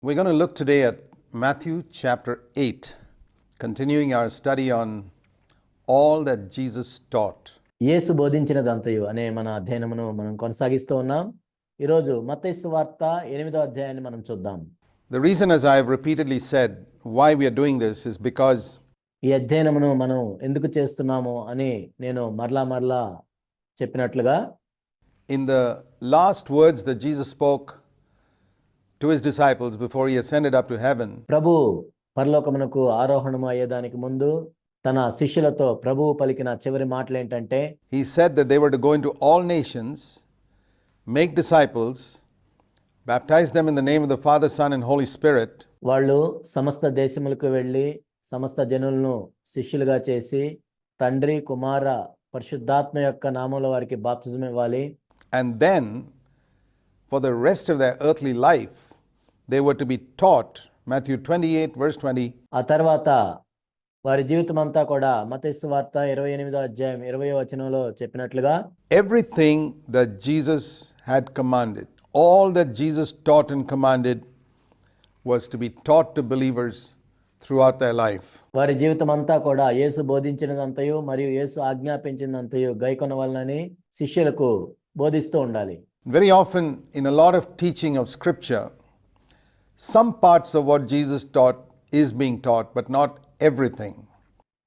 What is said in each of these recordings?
We're going to look today at Matthew chapter 8, continuing our study on all that Jesus taught. యేసు బోధించినదంతయు అనే మన అధ్యయనమును మనం కొనసాగిస్తూ ఉన్నాం. ఈరోజు మత్తయి సువార్త 8వ అధ్యాయాన్ని మనం చూద్దాం. The reason, as I have repeatedly said, why we are doing this is because ఈ అధ్యయనమును మనం ఎందుకు చేస్తున్నాము అని నేను మరలా చెప్పినట్లుగా, in the last words that Jesus spoke to his disciples before he ascended up to heaven, ప్రభు పరలోకమునకు ఆరోహణము అయ్యేదానికి ముందు తన శిష్యులతో ప్రభువు పలికిన చివరి మాటలు ఏంటంటే, he said that they were to go into all nations, make disciples, baptize them in the name of the Father, Son and Holy Spirit. వాళ్ళు సమస్త దేశములకు వెళ్ళి సమస్త జనులను శిష్యులుగా చేసి తండ్రి కుమార పరిశుద్ధాత్మ యొక్క నామములో వారికి బాప్తిజం ఇవ్వాలి. And then for the rest of their earthly life they were to be taught, Matthew 28 verse 20, ఆ తర్వాత వారి జీవితం అంతా కూడా మత్తయి సువార్త 28వ అధ్యాయం 20వ వచనంలో చెప్పినట్లుగా, everything that Jesus had commanded, all that Jesus taught and commanded was to be taught to believers throughout their life. వారి జీవితం అంతా కూడా యేసు బోధించినదంతయు మరియు యేసు ఆజ్ఞాపించినదంతయు గైకొనవలనని శిష్యులకు బోధిస్తూ ఉండాలి. Very often in a lot of teaching of scripture, some parts of what Jesus taught is being taught, but not everything.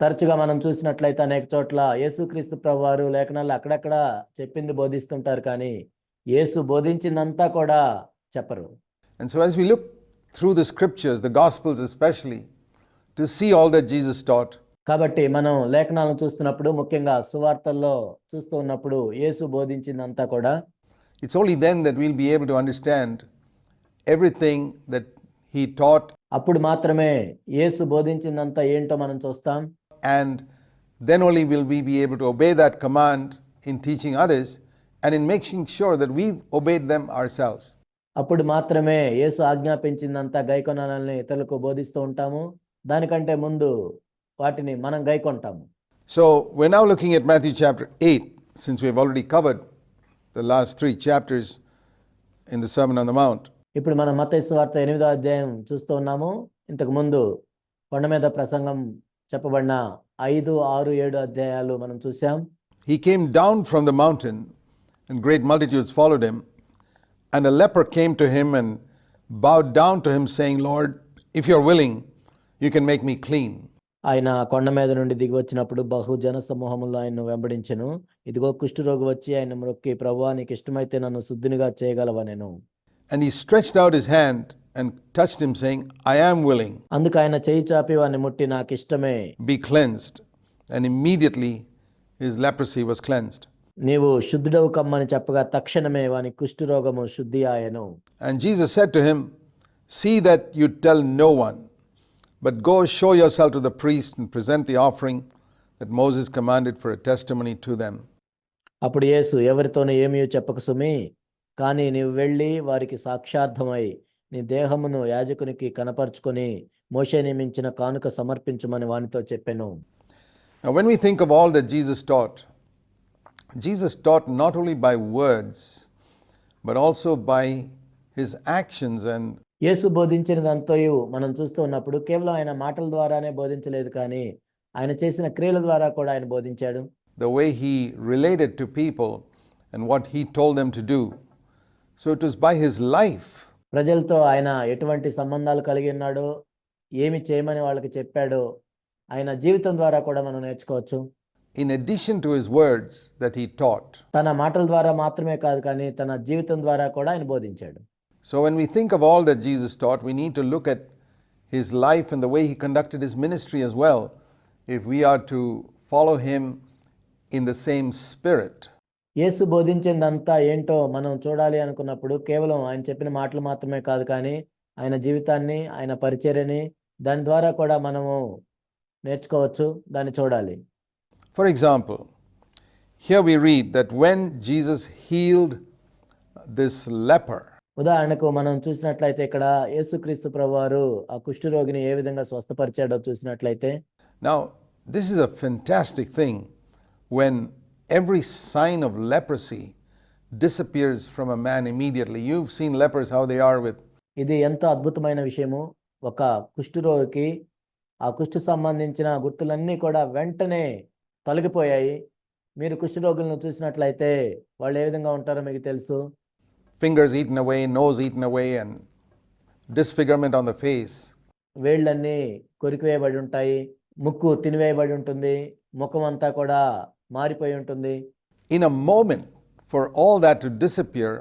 తరచుగా మనం చూసినట్లయితే అనేక చోట్ల యేసుక్రీస్తు ప్రభువారు లేఖనాలు అక్కడక్కడ చెప్పింది బోధిస్తుంటారు, కానీ యేసు బోధించిందంతా కూడా చెప్పరు. And so as we look through the scriptures, the gospels especially, to see all that Jesus taught, కాబట్టి మనం లేఖనాలను చూస్తున్నప్పుడు, ముఖ్యంగా సువార్తల్లో చూస్తూ ఉన్నప్పుడు యేసు బోధించిందంతా కూడా, it's only then that we'll be able to understand everything that he taught, అప్పుడు మాత్రమే యేసు బోధించిందంతా ఏంటో మనం చూస్తాం. and then only will we be able to obey that command in teaching others and in making sure that we've obeyed them ourselves. అప్పుడు మాత్రమే యేసు ఆజ్ఞాపించిందంతా గైకొనాలని ఇతరులకు బోధిస్తూ ఉంటాము. దానికంటే ముందు వాటిని మనం గైకొంటాము. So we're now looking at Matthew chapter 8, since we've already covered the last 3 chapters in the Sermon on the Mount. ఇప్పుడు మనం మత్తయి సువార్త 8వ అధ్యాయం చూస్తూ ఉన్నాము. ఇంతకు ముందు కొండ మీద ప్రసంగం చెప్పబడిన 5, 6, 7 అధ్యాయాలు మనం చూసాం. He came down from the mountain and great multitudes followed him, and a leper came to him and bowed down to him saying, Lord, if you're willing, you can make me clean. ఆయన కొండ మీద నుండి దిగి వచ్చినప్పుడు బహుజన సమూహములో ఆయన్ను వెంబడించెను. ఇదిగో కుష్ఠరోగి వచ్చి ఆయన మ్రొక్కి, ప్రభువా నీకు ఇష్టమైతే నన్ను శుద్ధినిగా చేయగలవనెను. And he stretched out his hand and touched him saying, I am willing. అందుకు ఆయన చేయి చాపి వాని ముట్టి, నాకు ఇష్టమే, Be cleansed. And immediately his leprosy was cleansed. నీవు శుద్ధుడవు కమ్మని చెప్పగా తక్షణమే వాని కుష్ఠరోగము శుద్ధి ఆయను. And Jesus said to him, See that you tell no one, but go show yourself to the priest and present the offering that Moses commanded for a testimony to them. అప్పుడు యేసు, ఎవరితోనూ ఏమీ చెప్పక సుమి, కానీ నీవు వెళ్ళి వారికి సాక్షార్థమై నీ దేహమును యాజకునికి కనపరుచుకొని మోషే నియమించిన కానుక సమర్పించుమని వానితో చెప్పెను. Now when we think of all that Jesus taught not only by words, but also by his actions. And యేసు బోధించినదంతయు మనం చూస్తూ ఉన్నప్పుడు కేవలం ఆయన మాటల ద్వారానే బోధించలేదు, కానీ ఆయన చేసిన క్రియల ద్వారా కూడా ఆయన బోధించాడు. the way he related to people and what he told them to do. So it was by his life. ప్రజలతో ఆయన ఎటువంటి సంబంధాలు కలిగి ఉన్నాడో, ఏమి చేయమని వాళ్ళకి చెప్పాడో ఆయన జీవితం ద్వారా కూడా మనం నేర్చుకోవచ్చు. In addition to his words that he taught. తన మాటల ద్వారా మాత్రమే కాదు, కానీ తన జీవితం ద్వారా కూడా ఆయన బోధించాడు. So when we think of all that Jesus taught, we need to look at his life and the way he conducted his ministry as well, if we are to follow him in the same spirit. యేసు బోధించిందంతా ఏంటో మనం చూడాలి అనుకున్నప్పుడు కేవలం ఆయన చెప్పిన మాటలు మాత్రమే కాదు, కానీ ఆయన జీవితాన్ని, ఆయన పరిచర్యని దాని ద్వారా కూడా మనము నేర్చుకోవచ్చు, దాన్ని చూడాలి. For example, here we read that when Jesus healed this leper, ఉదాహరణకు మనం చూసినట్లయితే ఇక్కడ యేసుక్రీస్తు ప్రభువారు ఆ కుష్ఠరోగిని ఏ విధంగా స్వస్థపరిచాడో చూసినట్లయితే, now this is a fantastic thing when every sign of leprosy disappears from a man immediately. You've seen lepers, how they are with ఇది ఎంతో అద్భుతమైన విషయము. ఒక కుష్ఠరోగికి ఆ కుష్టు సంబంధించిన గుర్తులన్నీ కూడా వెంటనే తొలగిపోయాయి. మీరు కుష్ఠరోగులను చూసినట్లయితే వాళ్ళు ఏ విధంగా ఉంటారో మీకు తెలుసు. Fingers eaten away, nose eaten away, and disfigurement on the face. వేళ్ళన్నీ కొరికివేయబడి ఉంటాయి, ముక్కు తినివేయబడి ఉంటుంది, ముఖం అంతా కూడా మారిపోయి ఉంటుంది. In a moment, for all that to disappear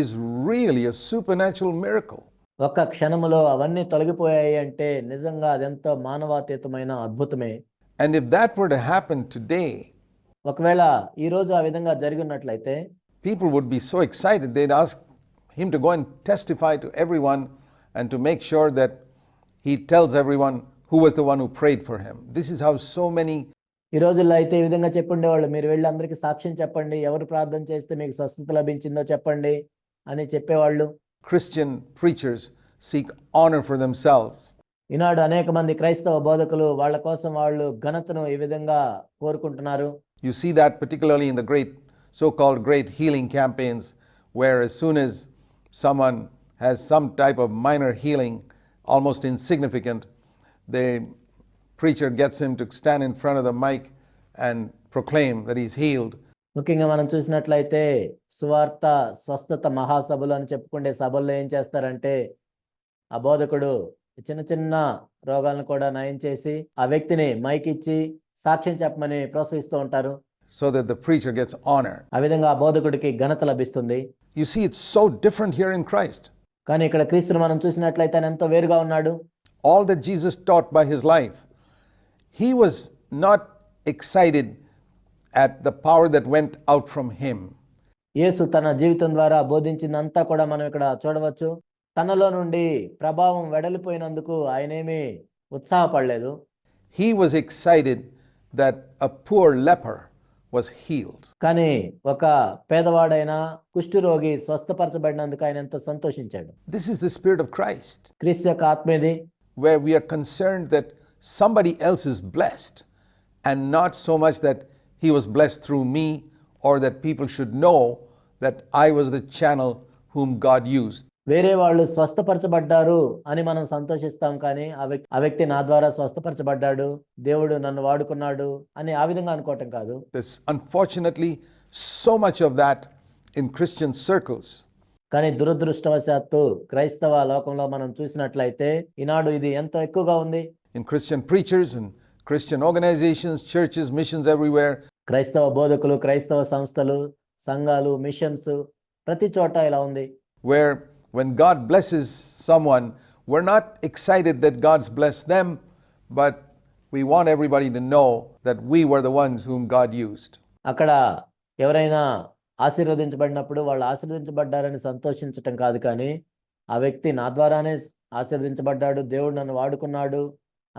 is really a supernatural miracle. ఒక్క క్షణములో అవన్నీ తొలగిపోయాయి అంటే నిజంగా అదెంతో మానవాతీతమైన అద్భుతమే. And if that were to happen today, ఒకవేళ ఈ రోజు ఆ విధంగా జరిగినట్లయితే people would be so excited, they'd ask him to go and testify to everyone and to make sure that he tells everyone who was the one who prayed for him. This is how so many ఈ రోజుల్లో అయితే ఈ విధంగా చెప్పుండేవాళ్ళు, మీరు వెళ్ళి అందరికీ సాక్ష్యం చెప్పండి, ఎవరు ప్రార్థన చేస్తే మీకు స్వస్థత లభించిందో చెప్పండి అని చెప్పేవాళ్ళు. Christian preachers seek honor for themselves. ఈనాడు అనేక మంది క్రైస్తవ బోధకులు వాళ్ళ కోసం వాళ్ళు ఘనతను ఈ విధంగా కోరుకుంటున్నారు. You see that particularly in the so-called great healing campaigns, where as soon as someone has some type of minor healing, almost insignificant, the preacher gets him to stand in front of the mic and proclaim that he's healed. ముఖ్యంగా మనం చూసినట్లయితే సువార్త స్వస్థత మహాసభలు అని చెప్పుకునే సభల్లో ఏం చేస్తారంటే ఆ బోధకుడు చిన్న చిన్న రోగాలను కూడా నయం చేసి ఆ వ్యక్తిని మైక్ ఇచ్చి సాక్ష్యం చెప్పమని ప్రోత్సహిస్తూ ఉంటారు. So that the preacher gets honor. ఆ విధంగా ఆ బోధకుడికి ఘనత లభిస్తుంది. You see, it's so different here in Christ. కానీ ఇక్కడ క్రీస్తును మనం చూసినట్లయితే ఆయన ఎంతో వేరుగా ఉన్నాడు. All that Jesus taught by his life, he was not excited at the power that went out from him. యేసు తన జీవితం ద్వారా బోధించిందంతా కూడా మనం ఇక్కడ చూడవచ్చు. తనలో నుండి ప్రభావం వెడలిపోయినందుకు ఆయనేమి ఉత్సాహపడలేదు. He was excited that a poor leper was healed. కానీ ఒక పేదవాడైన కుష్ఠరోగి స్వస్థపరచబడినందుకు ఆయన ఎంతో సంతోషించాడు. This is the spirit of Christ, క్రీస్తు యొక్క ఆత్మేది, where we are concerned that somebody else is blessed and not so much that he was blessed through me or that people should know that I was the channel whom God used. వేరే వాళ్ళు స్వస్థపరచబడ్డారు అని మనం సంతోషిస్తాం, కానీ ఆ వ్యక్తి నా ద్వారా స్వస్థపరచబడ్డాడు, దేవుడు నన్ను వాడుకున్నాడు అని ఆ విధంగా అనుకోవటం కాదు. There's unfortunately so much of that in Christian circles. కానీ దురదృష్టవశాత్తు క్రైస్తవ లోకంలో మనం చూసినట్లయితే ఈనాడు ఇది ఎంతో ఎక్కువగా ఉంది. In Christian preachers and Christian organizations, churches, missions everywhere. క్రైస్తవ బోధకులు, క్రైస్తవ సంస్థలు, సంఘాలు, మిషన్స్ ప్రతి చోట ఇలా ఉంది. Where when God blesses someone, we're not excited that God's blessed them, but we want everybody to know that we were the ones whom God used. అక్కడ ఎవరైనా ఆశీర్వదించబడినప్పుడు వాళ్ళు ఆశీర్వదించబడ్డారని సంతోషించటం కాదు, కానీ ఆ వ్యక్తి నా ద్వారానే ఆశీర్వదించబడ్డాడు, దేవుడు నన్ను వాడుకున్నాడు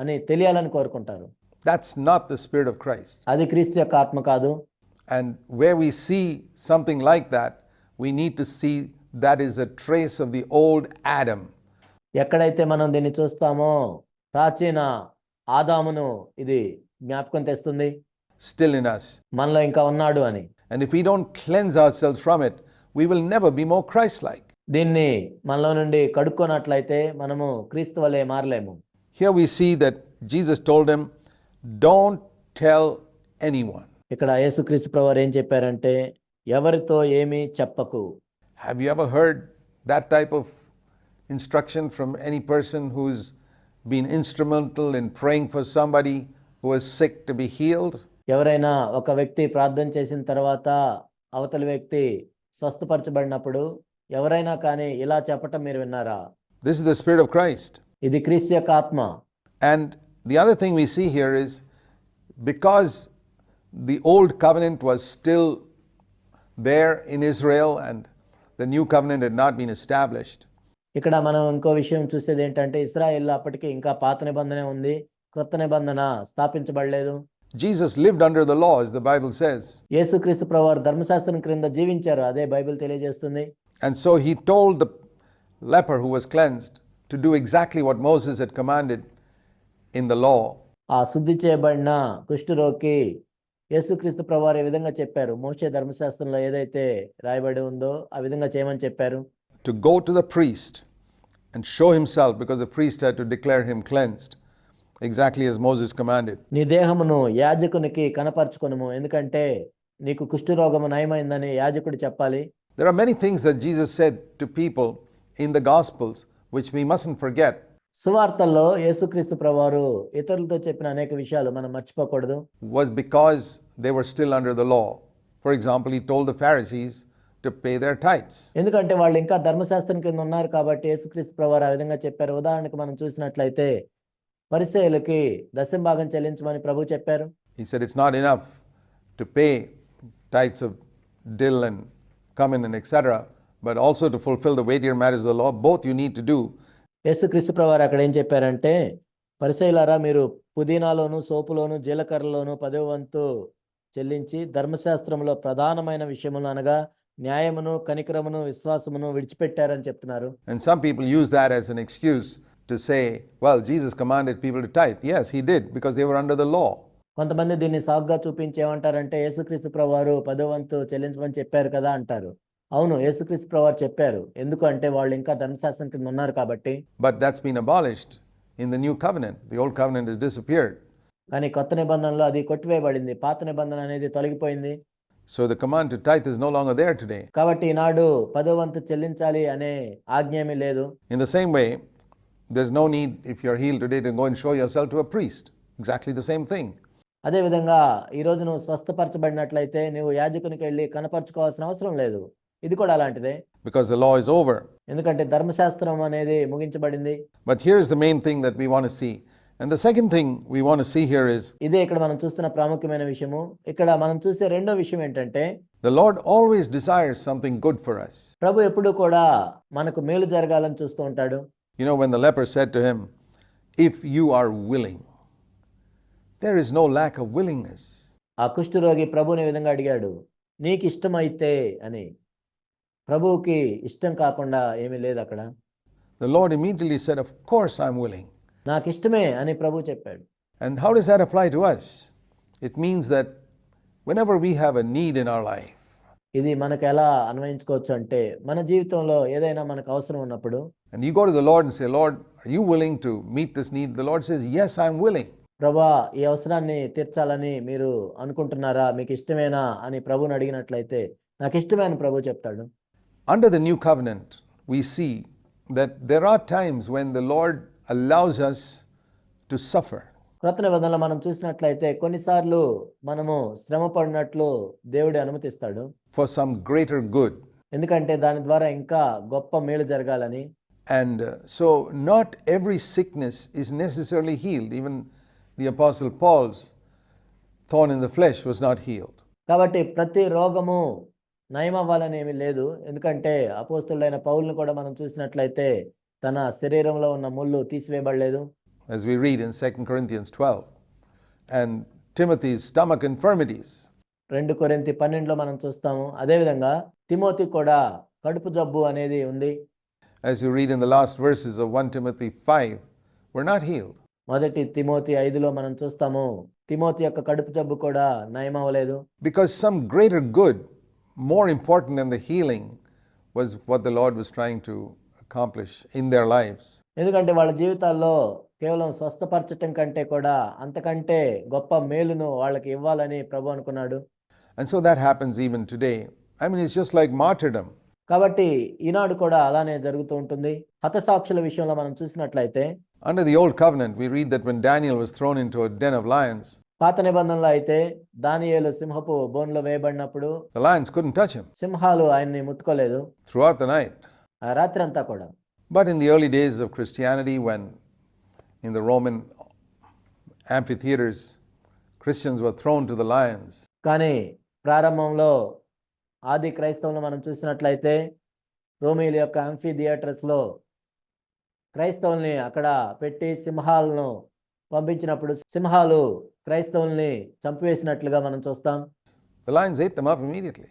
అని తెలియాలని కోరుకుంటారు. That's not the spirit of Christ. అది క్రీస్తు యొక్క ఆత్మ కాదు. And where we see something like that, we need to see that is a trace of the old Adam. ఎక్కడైతే మనం దీన్ని చూస్తామో ప్రాచీన ఆదామును ఇది జ్ఞాపకం తెస్తుంది. Still in us. మనలో ఇంకా ఉన్నాడు అని. And if we don't cleanse ourselves from it, we will never be more Christ-like. దీన్ని మనలో నుండి కడుక్కోనట్లయితే మనము క్రీస్తు వలె మారలేము. Here we see that Jesus told him, don't tell anyone. ఇక్కడ యేసుక్రీస్తు ప్రభువారు ఏం చెప్పారంటే ఎవరితో ఏమీ చెప్పకు. Have you ever heard that type of instruction from any person who's been instrumental in praying for somebody who is sick to be healed? ఎవరైనా ఒక వ్యక్తి ప్రార్థన చేసిన తర్వాత అవతలి వ్యక్తి స్వస్థపరచబడినప్పుడు ఎవరైనా కానీ ఇలా చెప్పటం మీరు విన్నారా? This is the spirit of Christ. ఇది క్రీస్తు యొక్క ఆత్మ. And the other thing we see here is because the old covenant was still there in Israel and the new covenant had not been established. ఇక్కడ మనం ఇంకో విషయం చూసేది ఏంటంటే ఇశ్రాయేల్లో అప్పటికి ఇంకా పాత నిబంధన ఉంది, క్రొత్త నిబంధన స్థాపించబడలేదు. Jesus lived under the law, as the Bible says. యేసుక్రీస్తు ప్రభువారు ధర్మశాస్త్రం క్రింద జీవించారు, అదే బైబిల్ తెలియజేస్తుంది. And so he told the leper who was cleansed to do exactly what Moses had commanded in the law. ఆ శుద్ధి చేయబడిన కుష్ఠరోగికి యేసుక్రీస్తు ప్రభువారు ఏ విధంగా చెప్పారు, మోషే ధర్మశాస్త్రంలో ఏదైతే రాయబడి ఉందో ఆ విధంగా చేయమని చెప్పారు. To go to the priest and show himself, because the priest had to declare him cleansed, exactly as Moses commanded. నీ దేహమును యాజకునికి కనపరచుకొనుము, ఎందుకంటే నీకు కుష్ఠరోగము నయమైందని యాజకుడు చెప్పాలి. There are many things that Jesus said to people in the Gospels which we mustn't forget. సువార్తల్లో యేసుక్రీస్తు ప్రభువారు ఇతరులతో చెప్పిన అనేక విషయాలు మనం మర్చిపోకూడదు. Was because they were still under the law. For example, he told the Pharisees to pay their tithes. ఎందుకంటే వాళ్ళు ఇంకా ధర్మశాస్త్రం కింద ఉన్నారు కాబట్టి యేసుక్రీస్తు ప్రభువారు ఆ విధంగా చెప్పారు. ఉదాహరణకు మనం చూసినట్లయితే పరిసయ్యులకి దశంభాగం చెల్లించమని ప్రభు చెప్పారు. He said it's not enough to pay tithes of dill and cumin and etc., but also to fulfill the weightier matters of the law. Both you need to do. యేసుక్రీస్తు ప్రభువారు అక్కడ ఏం చెప్పారంటే, పరిసయ్యులారా మీరు పుదీనాలోను సోపులోను జీలకర్రలోను 10వ వంతు చెల్లించి ధర్మశాస్త్రంలో ప్రధానమైన విషయములు అనగా న్యాయమును కనికరమును విశ్వాసమును విడిచిపెట్టారని చెప్తున్నారు. And some people use that as an excuse to say, well, Jesus commanded people to tithe. Yes, he did, because they were under the law. కొంతమంది దీన్ని సాగ్గా చూపించి ఏమంటారంటే, యేసుక్రీస్తు ప్రభువారు 10వ వంతు చెల్లించమని చెప్పారు కదా అంటారు. అవును, యేసుక్రీస్తు ప్రభువారు చెప్పారు. ఎందుకు అంటే వాళ్ళు ఇంకా ధర్మశాస్త్రం కింద ఉన్నారు కాబట్టి. But that's been abolished in the new covenant. The old covenant has disappeared. కానీ కొత్త నిబంధనలో అది కొట్టివేయబడింది. పాత నిబంధన అనేది తొలగిపోయింది. So the command to tithe is no longer there today. కాబట్టి ఈనాడు 10వ వంతు చెల్లించాలి అనే ఆజ్ఞ ఏమీ లేదు. In the same way, there's no need, if you're healed today, to go and show yourself to a priest. Exactly the same thing. అదేవిధంగా ఈరోజు నువ్వు స్వస్థపరచబడినట్లయితే నువ్వు యాజకునికి వెళ్ళి కనపరుచుకోవాల్సిన అవసరం లేదు. ఇది కూడా అలాంటిదే. Because the law is over. ఎందుకంటే ధర్మశాస్త్రం అనేది ముగించబడింది. But here's the main thing that we want to see. And the second thing we want to see here is, ఇదే ఇక్కడ మనం చూస్తున్న ప్రాముఖ్యమైన విషయము. ఇక్కడ మనం చూసే రెండో విషయం ఏంటంటే, the Lord always desires something good for us. ప్రభు ఎప్పుడూ కూడా మనకు మేలు జరగాలని చూస్తూ ఉంటాడు. You know, when the leper said to him, if you are willing, there is no lack of willingness. ఆ కుష్ఠరోగి ప్రభువుని ఈ విధంగా అడిగాడు, నీకు ఇష్టమైతే అని. ప్రభువుకి ఇష్టం కాకుండా ఏమీ లేదు అక్కడ. The Lord immediately said, of course I'm willing. నాకు ఇష్టమే అని ప్రభు చెప్పాడు. And how does that apply to us? It means that whenever we have a need in our life, ఇది మనకు ఎలా అన్వయించుకోవచ్చు అంటే, మన జీవితంలో ఏదైనా మనకు అవసరం ఉన్నప్పుడు and you go to the Lord and say, Lord, are you willing to meet this need? The Lord says, yes, I'm willing. ప్రభా, ఈ అవసరాన్ని తీర్చాలని మీరు అనుకుంటున్నారా, మీకు ఇష్టమేనా అని ప్రభుని అడిగినట్లయితే నాకు ఇష్టమే అని ప్రభు చెప్తాడు. Under the new covenant, we see that there are times when the Lord allows us to suffer. క్రొత్త నిబంధనలో మనం చూసినట్లయితే కొన్నిసార్లు మనము శ్రమ పడినట్లు దేవుడు అనుమతిస్తాడు. For some greater good. ఎందుకంటే దాని ద్వారా ఇంకా గొప్ప మేలు జరగాలని. And so not every sickness is necessarily healed. Even the Apostle Paul's thorn in the flesh was not healed. కాబట్టి ప్రతి రోగము నయం అవ్వాలని ఏమీ లేదు. ఎందుకంటే అపోస్తలుడైన పౌలును కూడా మనం చూసినట్లయితే తన శరీరంలో ఉన్న ముళ్ళు తీసివేయబడలేదు. As we read in 2 Corinthians 12, and Timothy's stomach infirmities. 2 కొరింథీ 12లో మనం చూస్తాము. అదేవిధంగా తిమోతి కూడా కడుపు జబ్బు అనేది ఉంది. As you read in the last verses of 1 Timothy 5, were not healed. మొదటి తిమోతి 5లో మనం చూస్తాము తిమోతి యొక్క కడుపు జబ్బు కూడా నయం అవ్వలేదు. Because some greater good, more important than the healing, was what the Lord was trying to accomplish in their lives. ఎందుకంటే వాళ్ళ జీవితాల్లో కేవలం స్వస్థపరచటం కంటే కూడా అంతకంటే గొప్ప మేలును వాళ్ళకి ఇవ్వాలని ప్రభు అనుకున్నాడు. And so that happens even today. I mean, it's just like martyrdom. కాబట్టి ఈనాడు కూడా అలానే జరుగుతూ ఉంటుంది. హతసాక్షుల విషయంలో మనం చూసినట్లయితే Under the old covenant, we read that when Daniel was thrown into a den of lions, పాత నిబంధనలో అయితే దానియేలు సింహపు బోన్లో వేయబడినప్పుడు the lions couldn't touch him సింహాలు ఆయన్ని ముట్టుకోలేదు throughout the night. ఆ రాత్రి అంతా కూడా. But in the early days of Christianity, when in the Roman amphitheaters, Christians were thrown to the lions, కానీ ప్రారంభంలో ఆది క్రైస్తవులను మనం చూసినట్లయితే రోమిల యొక్క యాంఫీ థియేటర్స్లో క్రైస్తవుల్ని అక్కడ పెట్టి సింహాలను పంపించినప్పుడు సింహాలు క్రైస్తవుల్ని చంపివేసినట్లుగా మనం చూస్తాం. the lions ate them up immediately.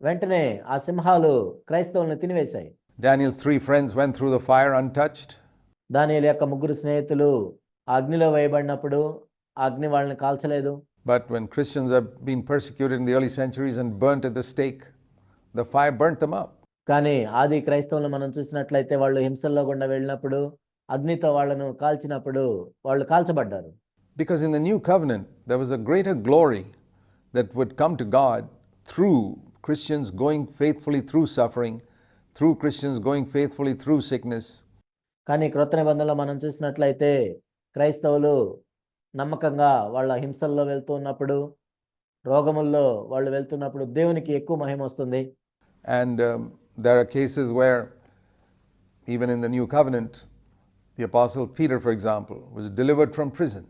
వెంటనే ఆ సింహాలు క్రైస్తవుల్ని తినివేశాయి. Daniel's 3 friends went through the fire untouched. దానియేలు యొక్క 3 స్నేహితులు ఆ అగ్నిలో వేయబడినప్పుడు ఆ అగ్ని వాళ్ళని కాల్చలేదు. But when Christians have been persecuted in the early centuries and burnt at the stake, the fire burnt them up. కానీ ఆది క్రైస్తవులను మనం చూసినట్లయితే వాళ్ళు హింసల్లో గుండా వెళ్ళినప్పుడు అగ్నితో వాళ్ళను కాల్చినప్పుడు వాళ్ళు కాల్చబడ్డారు. Because in the new covenant, there was a greater glory that would come to God through Christians going faithfully through suffering, through Christians going faithfully through sickness. కానీ క్రొత్త నిబంధనలో మనం చూసినట్లయితే క్రైస్తవులు నమ్మకంగా వాళ్ళ హింసల్లో వెళ్తూ ఉన్నప్పుడు, రోగముల్లో వాళ్ళు వెళ్తున్నప్పుడు దేవునికి ఎక్కువ మహిమ వస్తుంది. And there are cases where, even in the new covenant, the apostle Peter, for example, was delivered from prison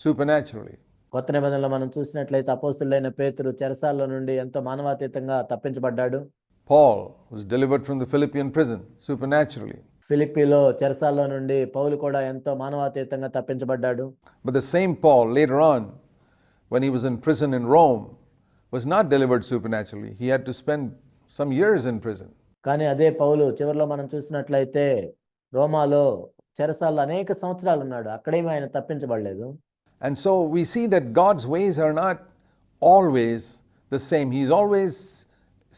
supernaturally. కొత్త నిబంధనలో మనం చూసినట్లయితే అపోస్తులైన పేతురు చెరసాల్లో నుండి ఎంతో మానవాతీతంగా తప్పించబడ్డాడు. Paul was delivered from the Philippian prison supernaturally. ఫిలిప్పీలో చెరసాల్లో నుండి పౌలు కూడా ఎంతో మానవాతీతంగా తప్పించబడ్డాడు. But the same Paul, later on, when he was in prison in Rome, was not delivered supernaturally. He had to spend some years in prison. కానీ అదే పౌలు చివరిలో మనం చూసినట్లయితే రోమాలో చెరసాల్లో అనేక సంవత్సరాలు ఉన్నాడు. అక్కడేమీ ఆయన తప్పించబడలేదు. And so we see that God's ways are not always the same. He's always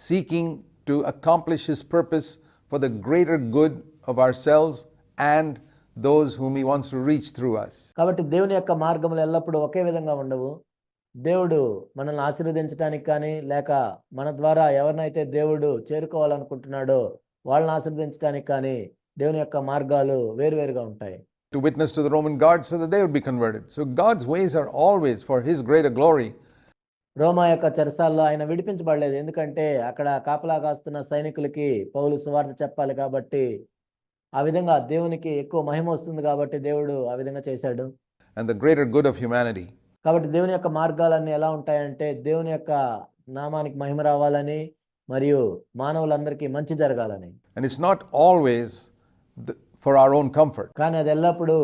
seeking to accomplish his purpose for the greater good of ourselves and those whom he wants to reach through us. కాబట్టి దేవుని యొక్క మార్గములు ఎల్లప్పుడూ ఒకే విధంగా ఉండవు. దేవుడు మనల్ని ఆశీర్వదించడానికి కానీ లేక మన ద్వారా ఎవరినైతే దేవుడు చేరుకోవాలనుకుంటున్నాడో వాళ్ళని ఆశీర్వదించడానికి కానీ దేవుని యొక్క మార్గాలు వేరువేరుగా ఉంటాయి. To witness to the Roman guards so that they would be converted. So God's ways are always for his greater glory. రోమా యొక్క చెరసాల్లో ఆయన విడిపించబడలేదు. ఎందుకంటే అక్కడ కాపలా కాస్తున్న సైనికులకి పౌలు సువార్త చెప్పాలి కాబట్టి, ఆ విధంగా దేవునికి ఎక్కువ మహిమ వస్తుంది కాబట్టి దేవుడు ఆ విధంగా చేశాడు. And the greater good of humanity. కాబట్టి దేవుని యొక్క మార్గాలన్నీ ఎలా ఉంటాయంటే దేవుని యొక్క నామానికి మహిమ రావాలని మరియు మానవులందరికీ మంచి జరగాలని. And it's not always for our own comfort. కానీ అది ఎల్లప్పుడూ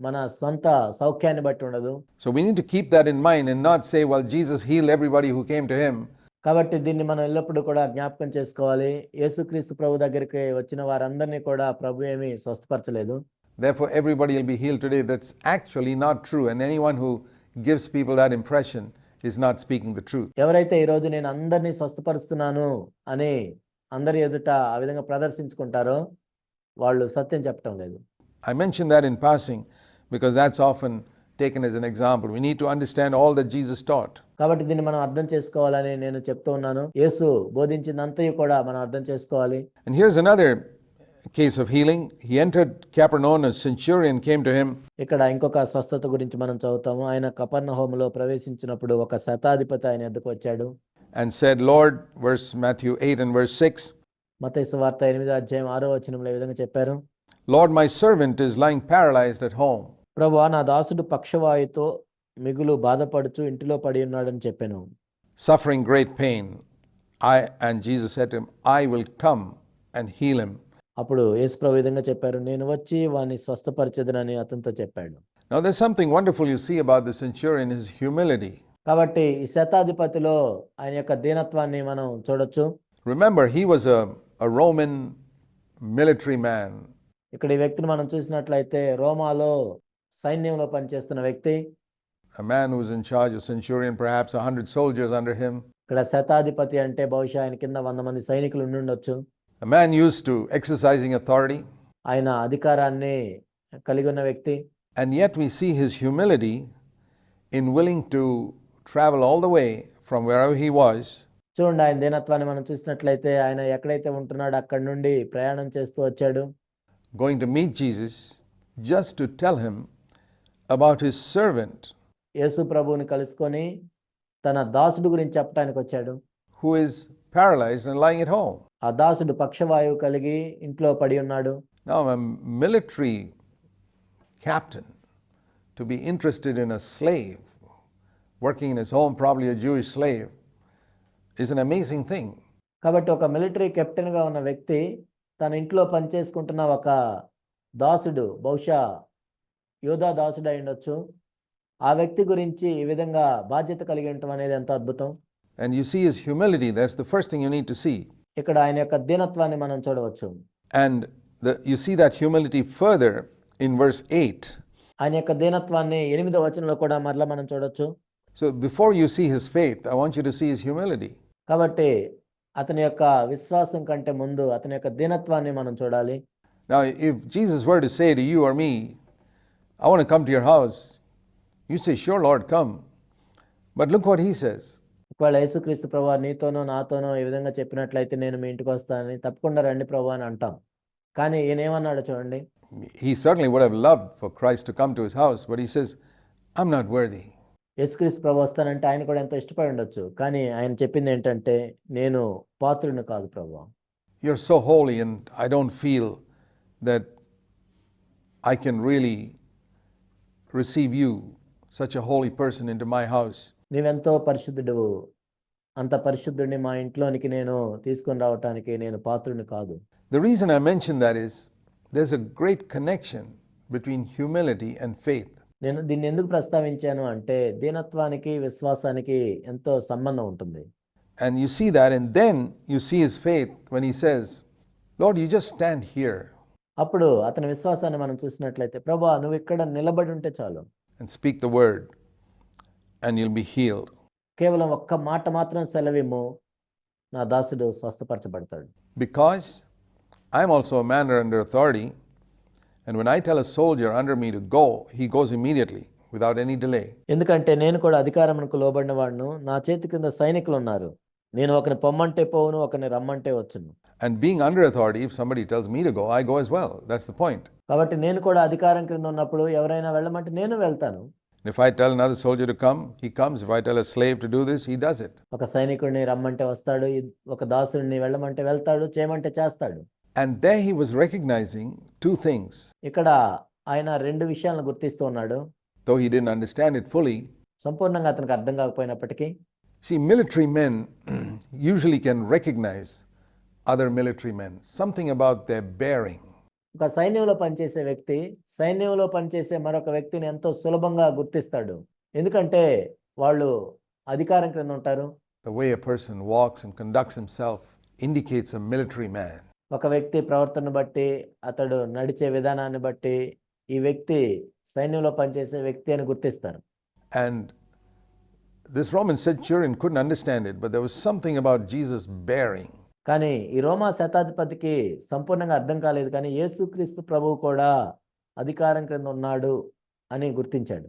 మన సొంత సౌఖ్యాన్ని బట్టి ఉండదు. So we need to keep that in mind and not say, well, Jesus healed everybody who came to him. కాబట్టి దీన్ని మనం ఎల్లప్పుడూ కూడా జ్ఞాపకం చేసుకోవాలి. యేసుక్రీస్తు ప్రభు దగ్గరికి వచ్చిన వారందరినీ కూడా ప్రభు ఏమీ స్వస్థపరచలేదు. Therefore everybody will be healed today. That's actually not true, and anyone who gives people that impression is not speaking the truth. ఎవరైతే ఈ రోజు నేను అందరినీ స్వస్థపరుస్తున్నాను అని అందరి ఎదుట ఆ విధంగా ప్రదర్శించుకుంటారో వాళ్ళు సత్యం చెప్పటం లేదు. I mentioned that in passing because that's often taken as an example. We need to understand all that Jesus taught. కాబట్టి దీన్ని మనం అర్థం చేసుకోవాలని నేను చెప్తూ ఉన్నాను. యేసు బోధించిందంతయు కూడా మనం అర్థం చేసుకోవాలి. And here's another case of healing. He entered Capernaum, a centurion came to him. ఇక్కడ ఇంకొక స్వస్థత గురించి మనం చదువుతాము. ఆయన కపెర్నహూములో ప్రవేశించినప్పుడు ఒక శతాధిపతి ఆయన ఎద్దకు వచ్చాడు. And said, Lord, verse Matthew 8 and verse 6. మత్తయి సువార్త 8:6 ఈ విధంగా చెప్పారు. Lord, my servant is lying paralyzed at home. ప్రభువా, నా దాసుడు పక్షవాయుతో మిగులు బాధపడుచు ఇంటిలో పడి ఉన్నాడని చెప్పాను. Suffering great pain. And Jesus said to him, I will come and heal him. అప్పుడు యేసు ప్రభు విధంగా చెప్పారు, నేను వచ్చి వాని స్వస్థపరిచెదనని అతనితో చెప్పాడు. Now there's something wonderful you see about the centurion, his humility. కాబట్టి ఈ శతాధిపతిలో ఆయన యొక్క దీనత్వాన్ని మనం చూడొచ్చు. Remember, he was a Roman military man. ఇక్కడ ఈ వ్యక్తిని మనం చూసినట్లయితే రోమాలో సైన్యంలో పనిచేస్తున్న వ్యక్తి. A man who was in charge of centurion, perhaps 100 soldiers under him. ఇక్కడ శతాధిపతి అంటే బహుశా ఆయన కింద 100 మంది సైనికులు ఉండుండొచ్చు. A man used to exercising authority. ఆయన అధికారాన్ని కలిగి ఉన్న వ్యక్తి. And yet we see his humility in willing to travel all the way from wherever he was. చూడండి, ఆయన దీనత్వాన్ని మనం చూసినట్లయితే ఆయన ఎక్కడైతే ఉంటున్నాడో అక్కడి నుండి ప్రయాణం చేస్తూ వచ్చాడు. Going to meet Jesus just to tell him about his servant. యేసు ప్రభువుని కలుసుకొని తన దాసుడు గురించి చెప్పడానికి వచ్చాడు. Who is paralyzed and lying at home. ఆ దాసుడు పక్షవాయువు కలిగి ఇంట్లో పడి ఉన్నాడు. Now a military captain to be interested in a slave working in his home, probably a Jewish slave, is an amazing thing. కాబట్టి ఒక మిలిటరీ కెప్టెన్గా ఉన్న వ్యక్తి తన ఇంట్లో పనిచేసుకుంటున్న ఒక దాసుడు, బహుశా యోధా దాసుడు అయి ఉండొచ్చు, ఆ వ్యక్తి గురించి ఈ విధంగా బాధ్యత కలిగి ఉండటం అనేది ఎంత అద్భుతం. And you see his humility. That's the first thing you need to see. ఇక్కడ ఆయన యొక్క దీనత్వాన్ని మనం చూడవచ్చు. And you see that humility further in verse 8. ఆయన యొక్క దీనత్వాన్ని 8వ వచనంలో కూడా మరలా మనం చూడొచ్చు. So before you see his faith, I want you to see his humility. కాబట్టి అతని యొక్క విశ్వాసం కంటే ముందు అతని యొక్క దీనత్వాన్ని మనం చూడాలి. Now, if Jesus were to say to you or me, I want to come to your house, you say, sure, Lord, come. But look what he says. ఒకవేళ యేసుక్రీస్తు ప్రభువా నీతోనో నాతోనో ఈ విధంగా చెప్పినట్లయితే నేను మీ ఇంటికి వస్తానని, తప్పకుండా రండి ప్రభు అని అంటాం. కానీ ఈయన ఏమన్నాడో చూడండి. He certainly would have loved for Christ to come to his house, but he says, I'm not worthy. యేసుక్రీస్తు ప్రభు వస్తానంటే ఆయన కూడా ఎంతో ఇష్టపడి ఉండొచ్చు. కానీ ఆయన చెప్పింది ఏంటంటే, నేను పాత్రుడిని కాదు ప్రభువా. You're so holy, and I don't feel that I can really receive you, such a holy person, into my house. నీవెంతో పరిశుద్ధుడు, అంత పరిశుద్ధుడిని మా ఇంట్లోనికి నేను తీసుకొని రావటానికి నేను పాత్రుడిని కాదు. The reason I mention that is there's a great connection between humility and faith. నేను దీన్ని ఎందుకు ప్రస్తావించాను అంటే, దీనత్వానికి విశ్వాసానికి ఎంతో సంబంధం ఉంటుంది. And you see that, and then you see his faith when he says, Lord, you just stand here అప్పుడు అతని విశ్వాసాన్ని మనం చూసినట్లయితే, ప్రభువా నువ్వు ఇక్కడ నిలబడి ఉంటే చాలు, and speak the word, and you'll be healed. కేవలం ఒక్క మాట మాత్రం సెలవిమ్ము, నా దాసుడు స్వస్థపరచబడతాడు. Because I'm also a man under authority, and when I tell a soldier under me to go, he goes immediately without any delay. ఎందుకంటే నేను కూడా అధికారమునకు లోబడిన వాడును, నా చేతి కింద సైనికులు ఉన్నారు. నేను ఒకరిని పొమ్మంటే పోవును, ఒకరిని రమ్మంటే వచ్చును. And being under authority, if somebody tells me to go, I go as well. That's the point. కాబట్టి నేను కూడా అధికారం క్రింద ఉన్నప్పుడు ఎవరైనా వెళ్ళమంటే నేను వెళ్తాను. If I tell another soldier to come, he comes. If I tell a slave to do this, he does it. ఒక సైనికుడిని రమ్మంటే వస్తాడు, ఒక దాసుడిని వెళ్ళమంటే వెళ్తాడు, చేయమంటే చేస్తాడు. And there he was recognizing two things. ఇక్కడ ఆయన రెండు విషయాలను గుర్తిస్తూ ఉన్నాడు. Though he didn't understand it fully, సంపూర్ణంగా అతనికి అర్థం కాకపోయినప్పటికీ, see, military men usually can recognize other military men, something about their bearing. ఒక సైన్యంలో పనిచేసే వ్యక్తి సైన్యంలో పనిచేసే మరొక వ్యక్తిని ఎంతో సులభంగా గుర్తిస్తాడు. ఎందుకంటే వాళ్ళు అధికారం క్రింద ఉంటారు. The way a person walks and conducts himself indicates a military man. ఒక వ్యక్తి ప్రవర్తన బట్టి, అతడు నడిచే విధానాన్ని బట్టి ఈ వ్యక్తి సైన్యంలో పనిచేసే వ్యక్తి అని గుర్తిస్తారు. And this Roman centurion couldn't understand it, but there was something about Jesus' bearing. కానీ ఈ రోమా శతాధిపతికి సంపూర్ణంగా అర్థం కాలేదు. కానీ యేసుక్రీస్తు ప్రభువు కూడా అధికారం క్రింద ఉన్నాడు అని గుర్తించాడు.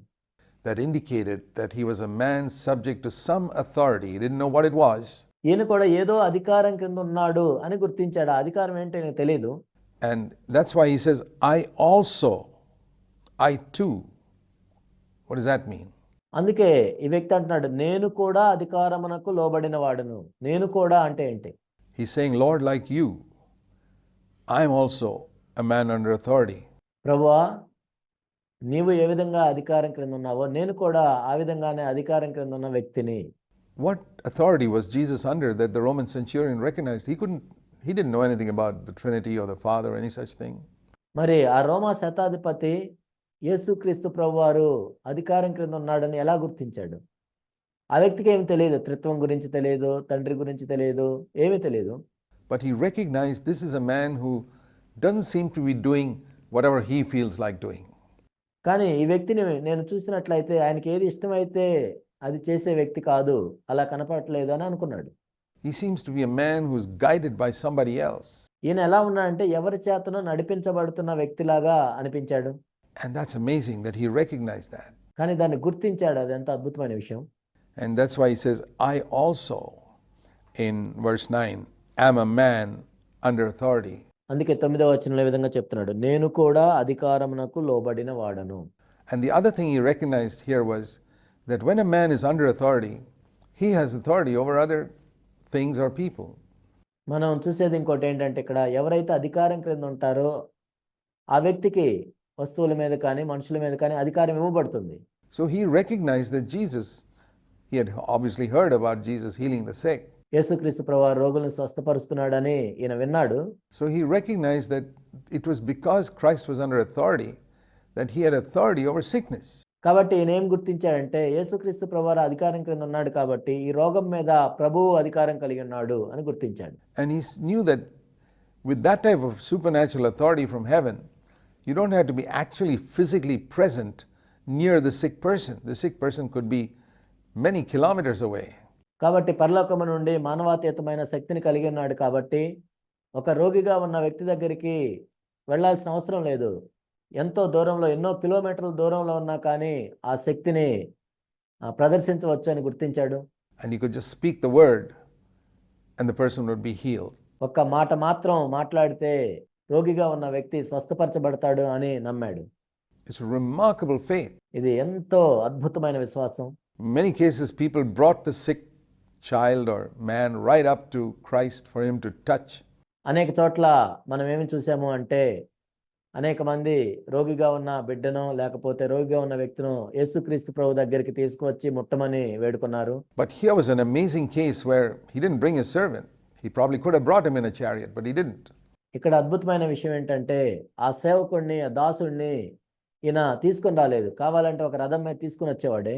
That indicated that he was a man subject to some authority. He didn't know what it was. ఈయన కూడా ఏదో అధికారం కింద ఉన్నాడు అని గుర్తించాడు. ఆ అధికారం ఏంటో నాకు తెలియదు. And that's why he says, I too. What does that mean? అందుకే ఈ వ్యక్తి అంటున్నాడు, నేను కూడా అధికారమునకు లోబడిన వాడును. నేను కూడా అంటే ఏంటి? He's saying, Lord, like you, I'm also a man under authority. ప్రభువా, నీవు ఏ విధంగా అధికారం క్రింద ఉన్నావో నేను కూడా ఆ విధంగానే అధికారం క్రింద ఉన్న వ్యక్తిని. What authority was Jesus under that the Roman centurion recognized? He didn't know anything about the Trinity or the Father or any such thing. మరి ఆ రోమా శతాధిపతి యేసుక్రీస్తు ప్రభువారు అధికారం క్రింద ఉన్నాడని ఎలా గుర్తించాడు? ఆ వ్యక్తికి ఏమి తెలియదు, త్రిత్వం గురించి తెలియదు, తండ్రి గురించి తెలియదు, ఏమీ తెలియదు. But he recognized this is a man who doesn't seem to be doing whatever he feels like doing. కానీ ఈ వ్యక్తిని నేను చూసినట్లయితే ఆయనకి ఏది ఇష్టమైతే అది చేసే వ్యక్తి కాదు, అలా కనపడట్లేదు అని అనుకున్నాడు. He seems to be a man who's guided by somebody else. ఈయన ఎలా ఉన్నాడంటే ఎవరి చేతనో నడిపించబడుతున్న వ్యక్తిలాగా అనిపించాడు. And that's amazing that he recognized that. కానీ దాన్ని గుర్తించాడు. అది ఎంత అద్భుతమైన విషయం. And that's why he says, I also, in verse 9, am a man under authority. అందుకే 9వ వచనంలో ఈ విధంగా చెప్తున్నాడు, నేను కూడా అధికారమునకు లోబడిన వాడను. And the other thing he recognized here was that when a man is under authority, he has authority over other things or people. మనం చూసేది ఇంకోటి ఏంటంటే, ఇక్కడ ఎవరైతే అధికారం క్రింద ఉంటారో ఆ వ్యక్తికి వస్తువుల మీద కానీ మనుషుల మీద కానీ అధికారం ఇవ్వబడుతుంది. So he recognized that he had obviously heard about Jesus healing the sick. యేసుక్రీస్తు ప్రభువు రోగులను స్వస్థపరుస్తున్నాడని ఈయన విన్నాడు. So he recognized that it was because Christ was under authority that he had authority over sickness. కాబట్టి ఈయన ఏం గుర్తించాడంటే, యేసుక్రీస్తు ప్రభువు అధికారం క్రింద ఉన్నాడు కాబట్టి ఈ రోగం మీద ప్రభువు అధికారం కలిగి ఉన్నాడు అని గుర్తించాడు. And he knew that with that type of supernatural authority from heaven, you don't have to be actually physically present near the sick person. The sick person could be many kilometers away. కాబట్టి పరలోకము నుండి మానవాతీతమైన శక్తిని కలిగి ఉన్నాడు కాబట్టి ఒక రోగిగా ఉన్న వ్యక్తి దగ్గరికి వెళ్ళాల్సిన అవసరం లేదు. ఎంతో దూరంలో ఎన్నో కిలోమీటర్ల దూరంలో ఉన్నా కానీ ఆ శక్తిని ప్రదర్శించవచ్చు అని గుర్తించాడు. And he could just speak the word and the person would be healed. ఒక్క మాట మాత్రం మాట్లాడితే రోగిగా ఉన్న వ్యక్తి స్వస్థపరచబడతాడు అని నమ్మాడు. It's remarkable faith. ఇది ఎంతో అద్భుతమైన విశ్వాసం. In many cases, people brought the sick child or man right up to Christ for him to touch. అనేక చోట్ల మనం ఏమి చూసాము అంటే అనేక మంది రోగిగా ఉన్న బిడ్డను లేకపోతే రోగిగా ఉన్న వ్యక్తిను యేసుక్రీస్తు ప్రభు దగ్గరికి తీసుకువచ్చి ముట్టమని వేడుకున్నారు. But here was an amazing case where he didn't bring his servant. He probably could have brought him in a chariot, but he didn't. ఇక్కడ అద్భుతమైన విషయం ఏంటంటే ఆ సేవకుడిని ఆ దాసుడిని ఈయన తీసుకొని రాలేదు. కావాలంటే ఒక రథం మీద తీసుకుని వచ్చేవాడే.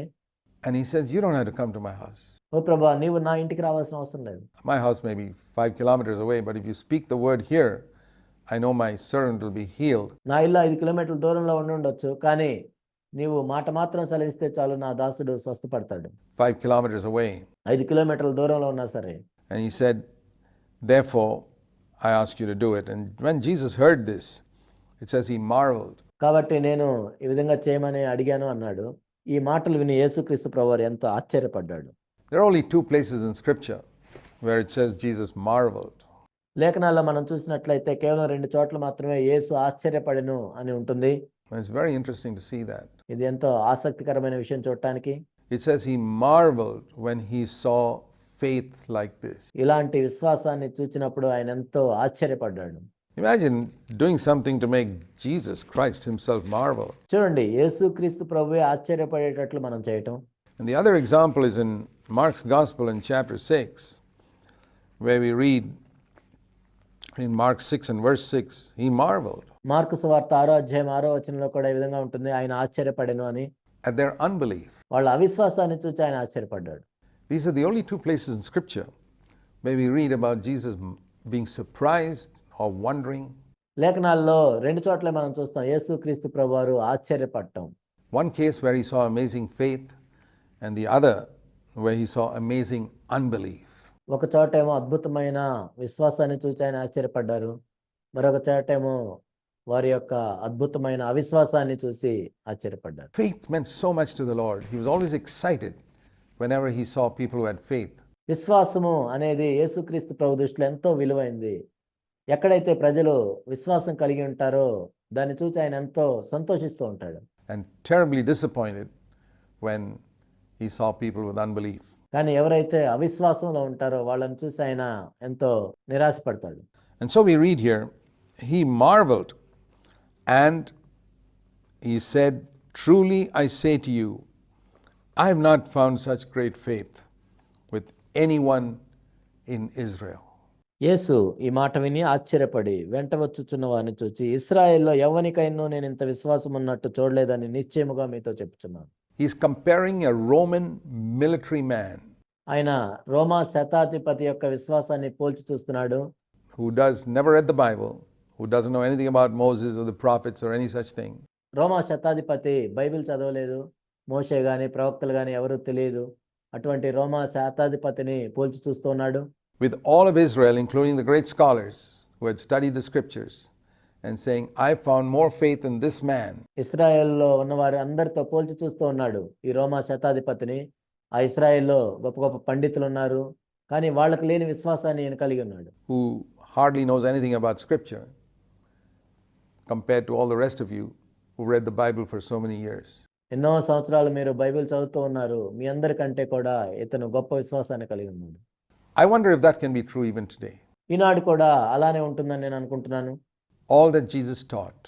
And he says, you don't have to come to my house. ఓ ప్రభా, నీవు నా ఇంటికి రావాల్సిన అవసరం లేదు. My house may be 5 kilometers away, but if you speak the word here, I know my servant will be healed. నా ఇల్లు 5 కిలోమీటర్ల దూరంలో ఉండొచ్చు, కానీ నీవు మాట మాత్రం సెలవిస్తే చాలు నా దాసుడు స్వస్థపడతాడు. 5 kilometers away. 5 కిలోమీటర్ల దూరంలో ఉన్నా సరే. And he said, therefore, I ask you to do it. And when Jesus heard this, it says he marveled. కాబట్టి నేను ఈ విధంగా చేయమని అడిగాను అన్నాడు. ఈ మాటలు విని యేసుక్రీస్తు ప్రభువారు ఎంతో ఆశ్చర్యపడ్డాడు. There are only 2 places in scripture where it says Jesus marveled. లేఖనాల్లో మనం చూసినట్లయితే కేవలం 2 చోట్ల మాత్రమే యేసు ఆశ్చర్యపడెను అని ఉంటుంది. And it's very interesting to see that. ఇది ఎంతో ఆసక్తికరమైన విషయం చూడటానికి. It says he marveled when he saw faith like this. ఇలాంటి విశ్వాసాన్ని చూచినప్పుడు ఆయన ఎంతో ఆశ్చర్యపడ్డాడు. Imagine doing something to make Jesus Christ himself marvel. చూడండి, యేసుక్రీస్తు ప్రభువే ఆశ్చర్యపడేటట్లు మనం చేయటం. And the other example is in Mark's Gospel in chapter 6, where we read in Mark 6 and verse 6, he marveled mark సువార్త 6వ అధ్యాయం 6వ వచనంలో కూడా ఈ విధంగా ఉంటుంది, ఆయన ఆశ్చర్యపడెను అని. at their unbelief. వాళ్ళ అవిశ్వాసాన్ని చూచి ఆయన ఆశ్చర్యపడ్డాడు. These are the only 2 places in scripture where we read about Jesus being surprised or wondering. లేఖనాల్లో 2 చోట్ల మనం చూస్తాం యేసుక్రీస్తు ప్రభువారు ఆశ్చర్యపడటం. One case where he saw amazing faith and the other where he saw amazing unbelief. ఒక చోటేమో అద్భుతమైన విశ్వాసాన్ని చూచి ఆయన ఆశ్చర్యపడ్డారు, మరొక చోటేమో వారి యొక్క అద్భుతమైన అవిశ్వాసాన్ని చూసి ఆశ్చర్యపడ్డారు. Faith meant so much to the Lord. He was always excited whenever he saw people who had faith. విశ్వాసము అనేది యేసుక్రీస్తు ప్రభు దృష్టిలో ఎంతో విలువైంది. ఎక్కడైతే ప్రజలు విశ్వాసం కలిగి ఉంటారో దాన్ని చూసి ఆయన ఎంతో సంతోషిస్తూ ఉంటాడు. And terribly disappointed when he saw people with unbelief. కానీ ఎవరైతే అవిశ్వాసంలో ఉంటారో వాళ్ళని చూసి ఆయన ఎంతో నిరాశపడతాడు. And so we read here, he marveled and he said, truly I say to you, I have not found such great faith with anyone in Israel. యేసు ఈ మాట విని ఆశ్చర్యపడి వెంట వచ్చుచున్న వారిని చూచి, ఇశ్రాయేల్లో ఎవరికైనా నేను ఇంత విశ్వాసం ఉన్నట్టు చూడలేదని నిశ్చయముగా మీతో చెప్తున్నాను. He's comparing a Roman military man ఆయన రోమా శతాధిపతి యొక్క విశ్వాసాన్ని పోల్చి చూస్తున్నాడు. who never read the Bible, who doesn't know anything about Moses or the prophets or any such thing. రోమా శతాధిపతి బైబిల్ చదవలేదు, మోషే గాని ప్రవక్తలు గాని ఎవరూ తెలియదు. అటువంటి రోమా శతాధిపతిని పోల్చి చూస్తున్నాడు. With all of Israel, including the great scholars who had studied the scriptures, and saying, I found more faith in this man. ఇశ్రాయేల్లో ఉన్నవారు అందరితో పోల్చి చూస్తూ ఉన్నాడు ఈ రోమా శతాధిపతిని. ఆ ఇశ్రాయేల్లో గొప్ప గొప్ప పండితులు ఉన్నారు, కానీ వాళ్ళకి లేని విశ్వాసాన్ని ఈయన కలిగి ఉన్నాడు. Who hardly knows anything about scripture compared to all the rest of you who read the Bible for so many years. ఎన్నో సంవత్సరాలు మీరు బైబిల్ చదువుతూ ఉన్నారు, మీ అందరికంటే కూడా ఇతను గొప్ప విశ్వాసాన్ని కలిగి ఉన్నాడు. I wonder if that can be true even today. ఈనాడు కూడా అలానే ఉంటుందని నేను అనుకుంటున్నాను. All that Jesus taught,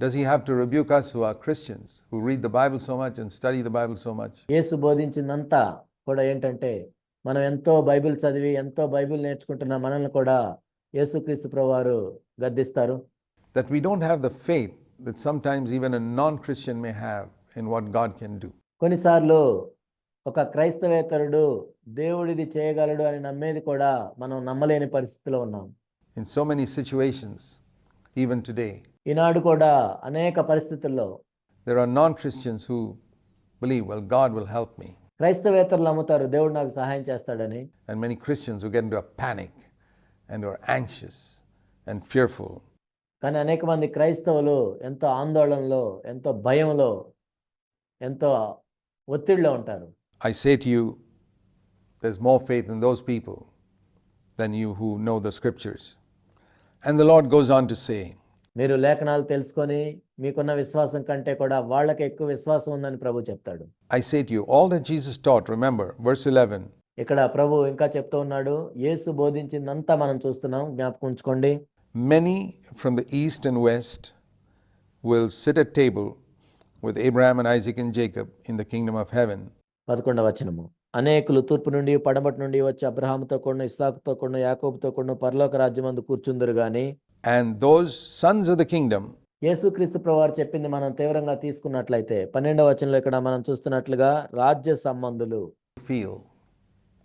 does he have to rebuke us who are Christians, who read the Bible so much and study the Bible so much? యేసు బోధించిందంతా కూడా ఏంటంటే, మనం ఎంతో Bible చదివి ఎంతో బైబిల్ నేర్చుకుంటున్న మనల్ని కూడా యేసుక్రీస్తు ప్రభువారు గద్దిస్తారు. That we don't have the faith that sometimes even a non-Christian may have in what God can do. కొన్నిసార్లు ఒక క్రైస్తవేతరుడు దేవుడిది చేయగలడు అని నమ్మేది కూడా మనం నమ్మలేని పరిస్థితిలో ఉన్నాం. In so many situations, even today, ఈనాడు కూడా అనేక పరిస్థితుల్లో there are non-Christians who believe, well, God will help me. క్రైస్తవేతరులు నమ్ముతారు దేవుడు నాకు సహాయం చేస్తాడని. And many Christians who get into a panic and who are anxious and fearful. కానీ అనేక మంది క్రైస్తవులు ఎంతో ఆందోళనలో, ఎంతో భయంలో, ఎంతో ఒత్తిడిలో ఉంటారు. I say to you, there's more faith in those people than you who know the scriptures. And the Lord goes on to say, మీరు లేఖనాలు తెలుసుకొని మీకున్న విశ్వాసం కంటే కూడా వాళ్ళకి ఎక్కువ విశ్వాసం ఉందని ప్రభు చెప్తాడు. I say to you, all that Jesus taught, remember, verse 11, ఇక్కడ ప్రభు ఇంకా చెప్తూ ఉన్నాడు, యేసు బోధించిందంతా మనం చూస్తున్నాం, జ్ఞాపకం ఉంచుకోండి. many from the east and west will sit at table with Abraham and Isaac and Jacob in the kingdom of heaven. 11వ వచనము. అనేకులు తూర్పు నుండి పడమటి నుండి వచ్చి అబ్రహాముతో కూడాను, ఇస్సాకుతో కూడాను, యాకోబుతో కూడాను పరలోక రాజ్యమందు కూర్చుందురు గాని. And those sons of the kingdom యేసుక్రీస్తు ప్రభువారు చెప్పింది మనం తీవ్రంగా తీసుకున్నట్లయితే 12వ వచనంలో ఇక్కడ మనం చూస్తున్నట్లుగా రాజ్య సంబంధులు, feel,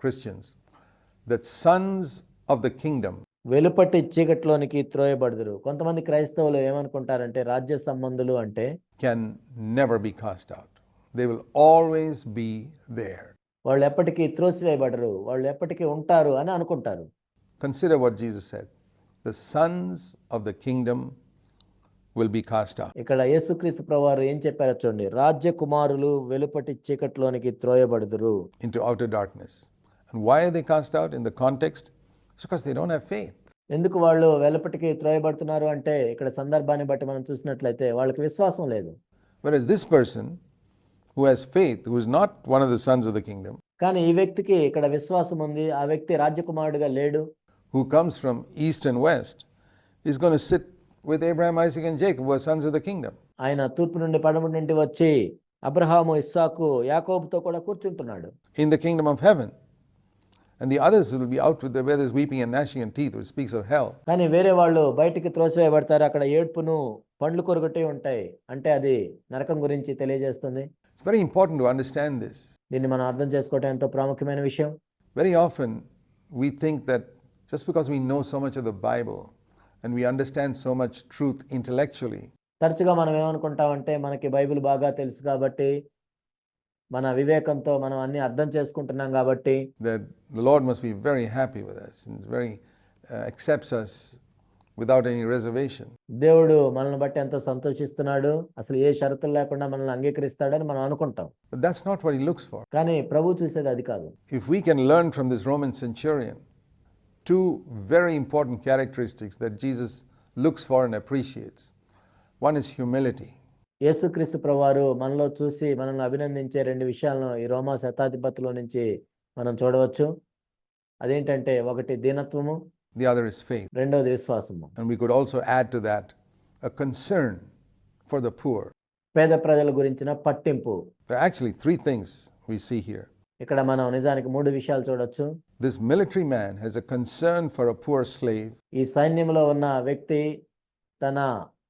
Christians, that sons of the kingdom వెలుపటి చీకట్లోనికి త్రోయబడుదురు. కొంతమంది క్రైస్తవులు ఏమనుకుంటారంటే రాజ్య సంబంధులు అంటే can never be cast out. They will always be there. వాళ్ళు ఎప్పటికీ త్రోసివేయబడరు, వాళ్ళు ఎప్పటికీ ఉంటారు అని అనుకుంటారు. Consider what Jesus said. The sons of the kingdom will be cast out. ఇక్కడ యేసుక్రీస్తు ప్రభువారు ఏం చెప్పారో చూడండి, రాజ్య కుమారులు వెలుపటి చీకట్లోనికి త్రోయబడుదురు. Into outer darkness. And why are they cast out in the context? It's because they don't have faith. ఎందుకు వాళ్ళు వెలుపటికి త్రోయబడుతున్నారు అంటే ఇక్కడ సందర్భాన్ని బట్టి మనం చూసినట్లయితే వాళ్ళకి విశ్వాసం లేదు. Whereas this person who has faith, who is not one of the sons of the kingdom, కానీ ఈ వ్యక్తికి ఇక్కడ విశ్వాసం ఉంది, ఆ వ్యక్తి రాజ్యకుమారుడిగా లేడు. who comes from east and west, is going to sit with Abraham, Isaac and Jacob, who are sons of the kingdom. ఆయన తూర్పు నుండి పడమటి నుండి వచ్చి అబ్రహాము, ఇస్సాకు, యాకోబుతో కూడా కూర్చుంటున్నాడు. In the kingdom of heaven. And the others will be out with where there's weeping and gnashing of teeth, which speaks of hell. కానీ వేరే వాళ్ళు బయటికి త్రోసివేయబడతారు, అక్కడ ఏడ్పును పండ్లు కొరగొట్టి ఉంటాయి, అంటే అది నరకం గురించి తెలియజేస్తుంది. It's very important to understand this. దీన్ని మనం అర్థం చేసుకోవటం ఎంతో ప్రాముఖ్యమైన విషయం. Very often we think that just because we know so much of the Bible and we understand so much truth intellectually, తరచుగా మనం ఏమనుకుంటామంటే మనకి బైబిల్ బాగా తెలుసు కాబట్టి, మన వివేకంతో మనం అన్ని అర్థం చేసుకుంటున్నాం కాబట్టి, that the Lord must be very happy with us and very accepts us without any reservation. దేవుడు మనల్ని బట్టి ఎంతో సంతోషిస్తున్నాడు, అసలు ఏ షరతులు లేకుండా మనల్ని అంగీకరిస్తాడని మనం అనుకుంటాం. But that's not what he looks for. కానీ ప్రభు చూసేది అది కాదు. If we can learn from this Roman centurion two very important characteristics that Jesus looks for and appreciates. One is humility. యేసుక్రీస్తు ప్రభువారు మనలో చూసి మనల్ని అభినందించే రెండు విషయాలను ఈ రోమా శతాధిపతిలో నుంచి మనం చూడవచ్చు. అదేంటంటే ఒకటి దీనత్వము, The other is faith. రెండవది విశ్వాసము. And we could also add to that a concern for the poor. పేద ప్రజల గురించిన పట్టింపు. There are actually three things we see here. ఇక్కడ మనం నిజానికి మూడు విషయాలు చూడొచ్చు. This military man has a concern for a poor slave. ఈ సైన్యంలో ఉన్న వ్యక్తి తన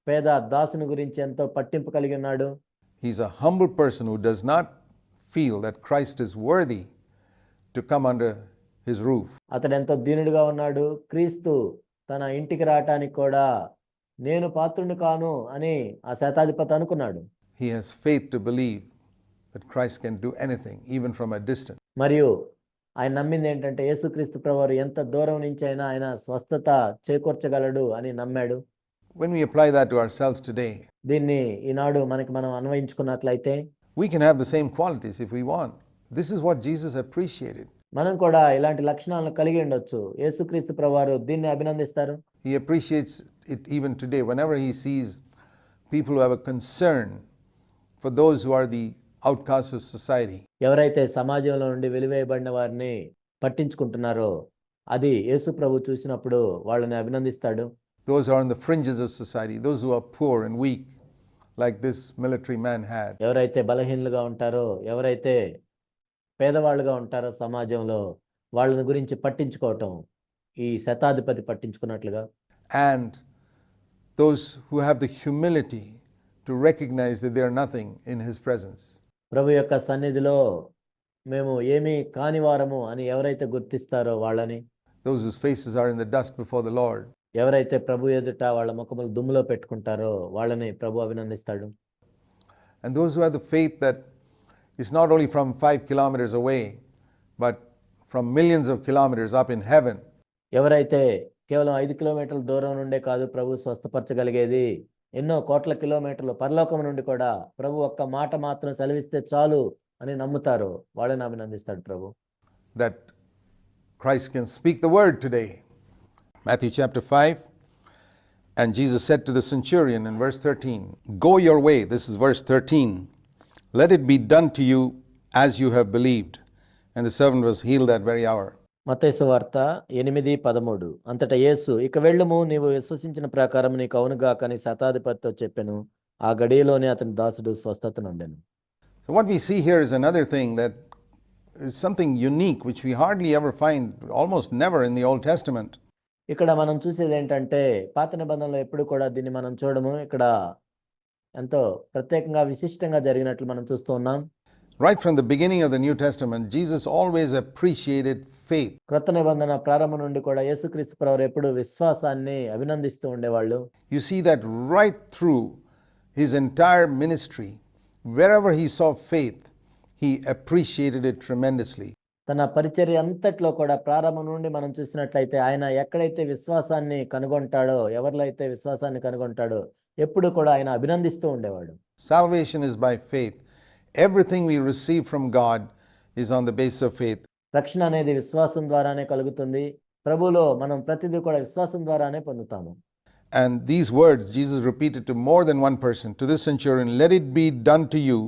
పేద దాసుని గురించి ఎంతో పట్టింపు కలిగి ఉన్నాడు. He's a humble person who does not feel that Christ is worthy to come under his roof. అతడు ఎంతో దీనుడిగా ఉన్నాడు. క్రీస్తు తన ఇంటికి రావటానికి కూడా నేను పాత్రుని కాను అని ఆ శతాధిపతి అనుకున్నాడు. He has faith to believe that Christ can do anything, even from a distance. మరియు ఆయన నమ్మింది ఏంటంటే యేసుక్రీస్తు ప్రభువారు ఎంత దూరం నుంచి అయినా ఆయన స్వస్థత చేకూర్చగలడు అని నమ్మాడు. When we apply that to ourselves today, దీన్ని ఈనాడు మనం అన్వయించుకున్నట్లయితే we can have the same qualities if we want. This is what Jesus appreciated. మనం కూడా ఇలాంటి లక్షణాలను కలిగి ఉండొచ్చు. యేసుక్రీస్తు ప్రభువారు దీన్ని అభినందిస్తారు. He appreciates it even today whenever he sees people who have a concern for those who are the outcasts of society. ఎవరైతే సమాజంలో నుండి వెలివేయబడిన వారిని పట్టించుకుంటున్నారో అది యేసు ప్రభు చూసినప్పుడు వాళ్ళని అభినందిస్తాడు. Those who are on the fringes of society, those who are poor and weak, like this military man had. ఎవరైతే బలహీనులుగా ఉంటారో, ఎవరైతే పేదవాళ్ళుగా ఉంటారో సమాజంలో, వాళ్ళని గురించి పట్టించుకోవటం ఈ శతాధిపతి పట్టించుకున్నట్లుగా. And those who have the humility to recognize that they are nothing in his presence. ప్రభు యొక్క సన్నిధిలో మేము ఏమీ కానివారము అని ఎవరైతే గుర్తిస్తారో వాళ్ళని, Those whose faces are in the dust before the Lord. ఎవరైతే ప్రభు ఎదుట వాళ్ళ ముఖములు దుమ్ములో పెట్టుకుంటారో వాళ్ళని ప్రభు అభినందిస్తాడు. And those who have the faith that is not only from 5 kilometers away, but from millions of kilometers up in heaven. ఎవరైతే కేవలం 5 కిలోమీటర్ల దూరం నుండే కాదు ప్రభు స్వస్థపరచగలిగేది, ఎన్నో కోట్ల కిలోమీటర్లు పరలోకం నుండి కూడా ప్రభు ఒక్క మాట మాత్రం సెలవిస్తే చాలు అని నమ్ముతారు, వాళ్ళని అభినందిస్తాడు ప్రభు. That Christ can speak the word today. Matthew chapter 5, and Jesus said to the centurion in verse 13, "Go your way," this is verse 13, "let it be done to you as you have believed." And the servant was healed that very hour. మత్తయి సువార్త 8:13. అంతటా యేసు, ఇక వెళ్ళుము, నీవు విశ్వసించిన ప్రకారం నీకు అవునుగాక అని శతాధిపతితో చెప్పెను. ఆ గడియలోనే అతని దాసుడు స్వస్థత నొందెను. So what we see here is another thing, that is something unique which we hardly ever find, almost never in the Old Testament. ఇక్కడ మనం చూసేది ఏంటంటే పాత నిబంధనలో ఎప్పుడు కూడా దీన్ని మనం చూడము. ఇక్కడ ఎంతో ప్రత్యేకంగా విశిష్టంగా జరిగినట్లు మనం చూస్తూ ఉన్నాం. Right from the beginning of the New Testament, Jesus always appreciated faith. క్రొత్త నిబంధన ప్రారంభం నుండి కూడా యేసుక్రీస్తు ప్రభువు ఎప్పుడు విశ్వాసాన్ని అభినందిస్తూ ఉండేవాళ్ళు. You see that right through his entire ministry, wherever he saw faith, he appreciated it tremendously. తన పరిచర్య అంతట్లో కూడా ప్రారంభం నుండి మనం చూసినట్లయితే ఆయన ఎక్కడైతే విశ్వాసాన్ని కనుగొంటాడో, ఎవరిలో అయితే విశ్వాసాన్ని కనుగొంటాడో ఎప్పుడు కూడా ఆయన అభినందిస్తూ ఉండేవాడు. Salvation is by faith. Everything we receive from God is on the basis of faith. రక్షణ అనేది విశ్వాసం ద్వారానే కలుగుతుంది. ప్రభువులో మనం ప్రతిదీ కూడా విశ్వాసం ద్వారానే పొందుతాము. And these words Jesus repeated to more than one person. To this centurion, "Let it be done to you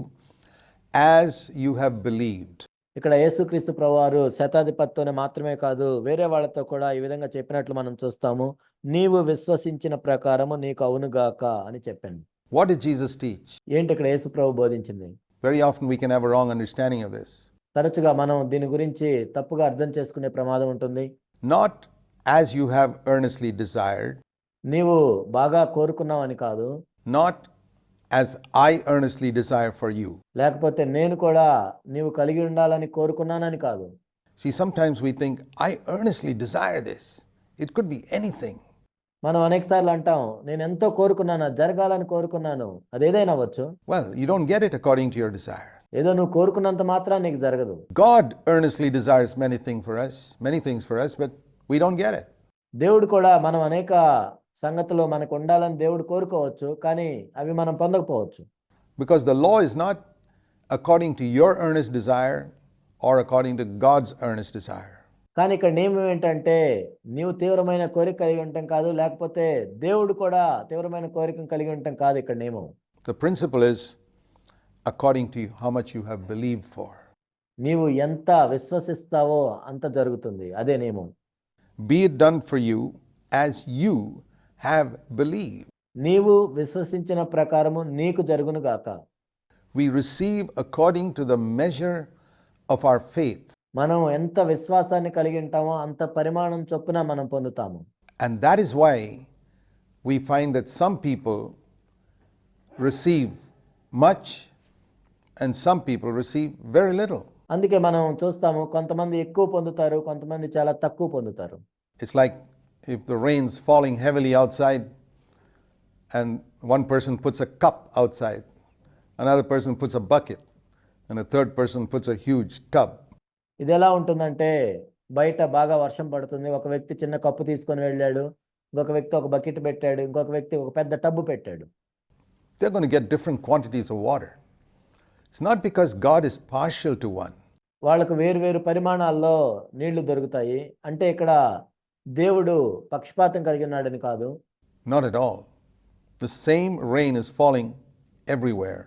as you have believed." ఇక్కడ యేసుక్రీస్తు ప్రభువారు శతాధిపతితోనే మాత్రమే కాదు, వేరే వాళ్ళతో కూడా ఈ విధంగా చెప్పినట్లు మనం చూస్తాము. నీవు విశ్వసించిన ప్రకారము నీకు అవునుగాక అని చెప్పాను. What did Jesus teach? ఏంటి ఇక్కడ యేసు ప్రభు బోధించింది? Very often we can have a wrong understanding of this. తరచుగా మనం దీని గురించి తప్పుగా అర్థం చేసుకునే ప్రమాదం ఉంటుంది. Not as you have earnestly desired, నీవు బాగా కోరుకున్నావని కాదు, not as I earnestly desire for you. లేకపోతే నేను కూడా నీవు కలిగి ఉండాలని కోరుకున్నానని కాదు. See, sometimes we think, I earnestly desire this. It could be anything. మనం అనేకసార్లు అంటాం, నేను ఎంతో కోరుకున్నాను, అది జరగాలని కోరుకున్నాను, అదేదైనా అవ్వచ్చు. Well, you don't get it according to your desire. ఏదో నువ్వు కోరుకున్నంత మాత్రం నీకు జరగదు. God earnestly desires many things for us, but we don't get it. దేవుడు కూడా మనం అనేక సంగతులు మనకు ఉండాలని దేవుడు కోరుకోవచ్చు, కానీ అవి మనం పొందకపోవచ్చు. Because the law is not according to your earnest desire or according to God's earnest desire. కానీ ఇక్కడ నియమం ఏంటంటే నీవు తీవ్రమైన కోరిక కలిగి ఉండటం కాదు, లేకపోతే దేవుడు కూడా తీవ్రమైన కోరికను కలిగి ఉండటం కాదు. ఇక్కడ నియమం, The principle is according to how much you have believed for. నీవు ఎంత విశ్వసిస్తావో అంత జరుగుతుంది, అదే నియమం. Be it done for you as you have believed. నీవు విశ్వసించిన ప్రకారము నీకు జరుగును గాక. We receive according to the measure of our faith. మనం ఎంత విశ్వాసాన్ని కలిగి ఉంటామో అంత పరిమాణం చొప్పున మనం పొందుతాము. And that is why we find that some people receive much and some people receive very little. అందుకే మనం చూస్తాము, కొంతమంది ఎక్కువ పొందుతారు, కొంతమంది చాలా తక్కువ పొందుతారు. It's like if the rain's falling heavily outside and one person puts a cup outside, another person puts a bucket, and a third person puts a huge tub. ఇది ఎలా ఉంటుందంటే, బయట బాగా వర్షం పడుతుంది, ఒక వ్యక్తి చిన్న కప్పు తీసుకొని వెళ్ళాడు, ఇంకొక వ్యక్తి ఒక బకెట్ పెట్టాడు, ఇంకొక వ్యక్తి ఒక పెద్ద టబ్బు పెట్టాడు. They're going to get different quantities of water. It's not because God is partial to one. వాళ్ళకు వేరు పరిమాణాల్లో నీళ్లు దొరుకుతాయి అంటే ఇక్కడ దేవుడు పక్షపాతం కలిగి ఉన్నాడని కాదు. Not at all. The same rain is falling everywhere.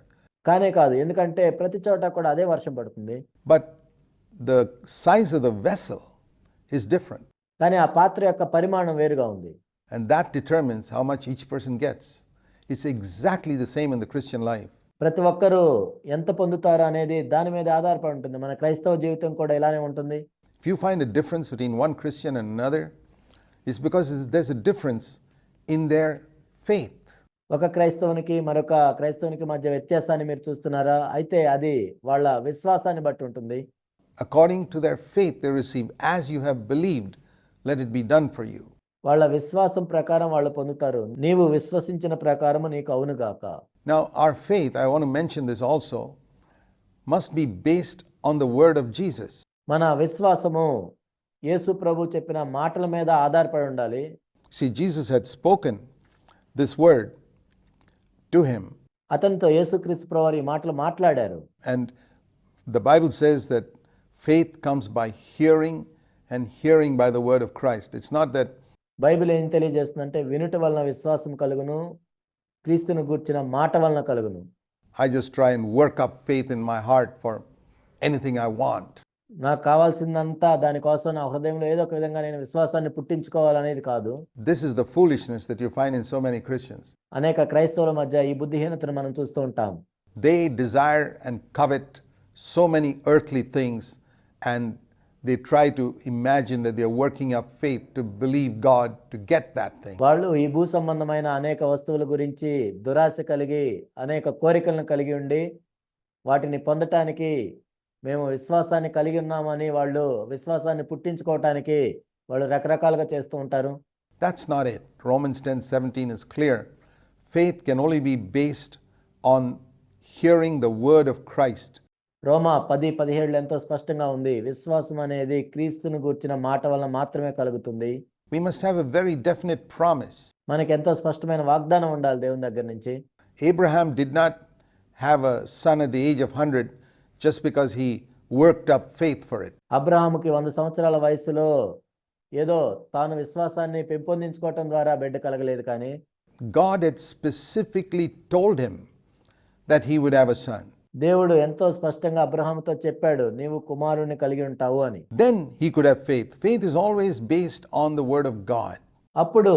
కానే కాదు, ఎందుకంటే ప్రతి చోట కూడా అదే వర్షం పడుతుంది. But the size of the vessel is different. కానీ ఆ పాత్ర యొక్క పరిమాణం వేరుగా ఉంది. And that determines how much each person gets. It's exactly the same in the Christian life. ప్రతి ఒక్కరూ ఎంత పొందుతారు అనేది దాని మీద ఆధారపడి ఉంటుంది. మన క్రైస్తవ జీవితం కూడా ఇలానే ఉంటుంది. If you find a difference between one Christian and another, it's because there's a difference in their faith. ఒక క్రైస్తవునికి మరొక క్రైస్తవునికి మధ్య వ్యత్యాసాన్ని మీరు చూస్తున్నారా? అయితే అది వాళ్ళ విశ్వాసాన్ని బట్టి ఉంటుంది. According to their faith they receive, as you have believed, let it be done for you. వాళ్ళ విశ్వాసం ప్రకారం వాళ్ళు పొందుతారు. నీవు విశ్వసించిన ప్రకారము నీకు అవునుగాక. Now our faith, I want to mention this also, our faith is not only according to our earnest desire, but according to God's earnest desire. మన విశ్వాసం ప్రకారం వాళ్ళు పొందుతారు. నీవు విశ్వసించిన ప్రకారము నీకు అవునుగాక. Now our faith, I want to mention this also, our faith must be based on the word of Jesus. మన విశ్వాసము యేసు ప్రభు చెప్పిన మాటల మీద ఆధారపడి ఉండాలి. See, Jesus had spoken this word to him. అతనితో యేసుక్రీస్తు ప్రభువారు ఈ మాటలు మాట్లాడారు. And the Bible says that faith comes by hearing, and hearing by the word of Christ. It's not that Bible ఏం తెలియజేస్తుందంటే వినుట వలన విశ్వాసం కలుగును, క్రీస్తును గూర్చిన మాట వలన కలుగును. I just try and work up faith in my heart for anything I want. నాకు కావాల్సిందంతా దానికోసం నా హృదయంలో ఏదో ఒక విధంగా నేను విశ్వాసాన్ని పుట్టించుకోవాలనేది కాదు. This is the foolishness that you find in so many Christians. అనేక క్రైస్తవుల మధ్య ఈ బుద్ధిహీనతను మనం చూస్తూ ఉంటాం. They desire and covet so many earthly things, and they try to imagine that they are working up faith to believe God to get that thing. వాళ్ళు ఈ భూ సంబంధమైన అనేక వస్తువుల గురించి దురాశ కలిగి అనేక కోరికలను కలిగి ఉండి వాటిని పొందటానికి మేము విశ్వాసాన్ని కలిగి ఉన్నామని వాళ్ళు విశ్వాసాన్ని పుట్టించుకోవటానికి వాళ్ళు రకరకాలుగా చేస్తూ ఉంటారు. That's not it. Romans 10:17 is clear. Faith can only be based on hearing the word of Christ. రోమా 10:17 ఎంతో స్పష్టంగా ఉంది. విశ్వాసం అనేది క్రీస్తును గూర్చిన మాట వలన మాత్రమే కలుగుతుంది. We must have a very definite promise. మనకి ఎంతో స్పష్టమైన వాగ్దానం ఉండాలి దేవుని దగ్గర నుంచి. Abraham did not have a son at the age of 100 just because he worked up faith for it. అబ్రహాముకి 100 సంవత్సరాల వయసులో ఏదో తాను విశ్వాసాన్ని పెంపొందించుకోవటం ద్వారా బిడ్డ కలగలేదు, కానీ God had specifically told him that he would have a son. దేవుడు ఎంతో స్పష్టంగా అబ్రహాముతో చెప్పాడు, నీవు కుమారుని కలిగి ఉంటావు అని. Then he could have faith. Faith is always based on the word of God. అప్పుడు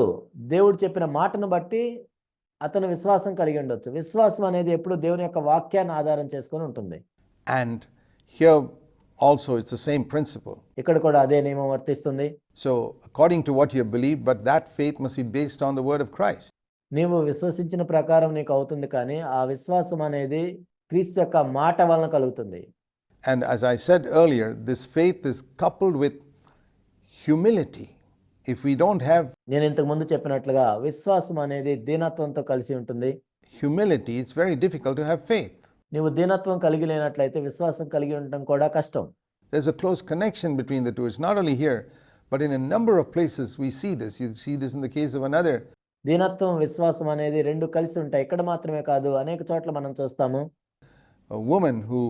దేవుడు చెప్పిన మాటను బట్టి అతను విశ్వాసం కలిగి ఉండొచ్చు. విశ్వాసం అనేది ఎప్పుడు దేవుని యొక్క వాక్యాన్ని ఆధారం చేసుకొని ఉంటుంది. And here also it's the same principle. ఇక్కడ కూడా అదే నియమం వర్తిస్తుంది. So according to what you believe, but that faith must be based on the word of Christ. నీవు విశ్వసించిన ప్రకారం నీకు అవుతుంది, కానీ ఆ విశ్వాసం అనేది క్రీస్తు యొక్క మాట వలన కలుగుతుంది. And as I said earlier, this faith is coupled with humility. If we don't have నేను ఇంతకు ముందు చెప్పినట్లుగా విశ్వాసం అనేది దీనత్వంతో కలిసి ఉంటుంది. humility, it's very difficult to have faith. నీవు దీనత్వం కలిగి లేనట్లయితే విశ్వాసం కలిగి ఉండటం కూడా కష్టం. There's a close connection between the two. It's not only here, but in a number of places we see this. You see this in the case of another. దీనత్వం విశ్వాసం అనేది రెండు కలిసి ఉంటాయి. ఇక్కడ మాత్రమే కాదు, అనేక చోట్ల మనం చూస్తాము. A woman who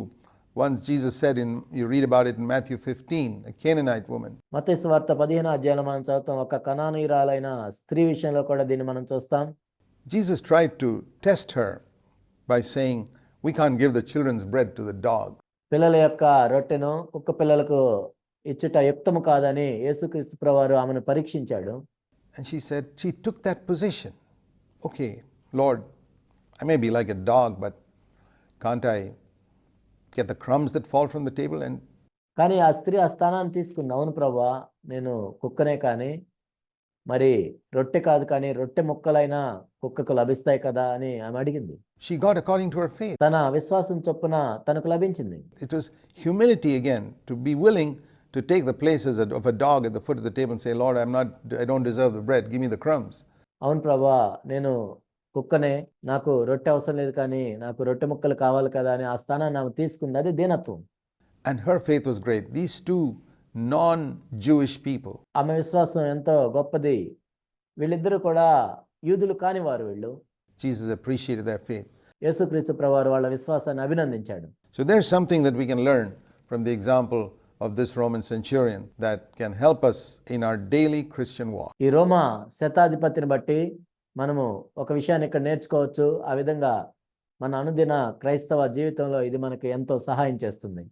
once Jesus said, you read about it in Matthew 15, a Canaanite woman. మత్తయి సువార్త 15వ అధ్యాయంలో మనం చదువుతాం. ఒక కనానీయురాలైన స్త్రీ విషయంలో కూడా దీన్ని మనం చూస్తాం. Jesus tried to test her by saying, we can't give the children's bread to the dog. పిల్లల యొక్క రొట్టెను కుక్క పిల్లలకు ఇచ్చుట యుక్తము కాదని యేసుక్రీస్తు ప్రభువారు ఆమెను పరీక్షించాడు. And she took that position. Okay, Lord, I may be like a dog, but can't I get the crumbs that fall from the table? And కానీ ఆ స్త్రీ ఆ స్థానాన్ని తీసుకుంది. అవును ప్రభువా, నేను కుక్కనే, కానీ మరి రొట్టె కాదు, కానీ రొట్టె ముక్కలైనా కుక్కకు లభిస్తాయి కదా అని ఆమె అడిగింది. she got according to her faith. తన విశ్వాసం చొప్పున తనకు లభించింది. It was humility again, to be willing to take the places of a dog at the foot of the table and say, Lord, I don't deserve the bread, give me the crumbs. అవును ప్రభువా, నేను కుక్కనే, నాకు రొట్టె అవసరం లేదు, కానీ నాకు రొట్టె ముక్కలు కావాలి కదా అని ఆ స్థానాన్ని ఆమె తీసుకుంది. అది దీనత్వం. And her faith was great. These two non-Jewish people, ఆమె విశ్వాసం ఎంతో గొప్పది. వీళ్ళిద్దరూ కూడా యూదులు కాని వారు. వీళ్ళు Jesus appreciated their faith. యేసుక్రీస్తు ప్రభువారు వాళ్ళ విశ్వాసాన్ని అభినందించాడు. So there's something that we can learn from the example of this Roman centurion that can help us in our daily Christian walk. ఈ రోమా శతాధిపతిని బట్టి మనము ఒక విషయాన్ని ఇక్కడ నేర్చుకోవచ్చు. ఆ విధంగా మన అనుదిన క్రైస్తవ జీవితంలో ఇది మనకు ఎంతో సహాయం చేస్తుంది.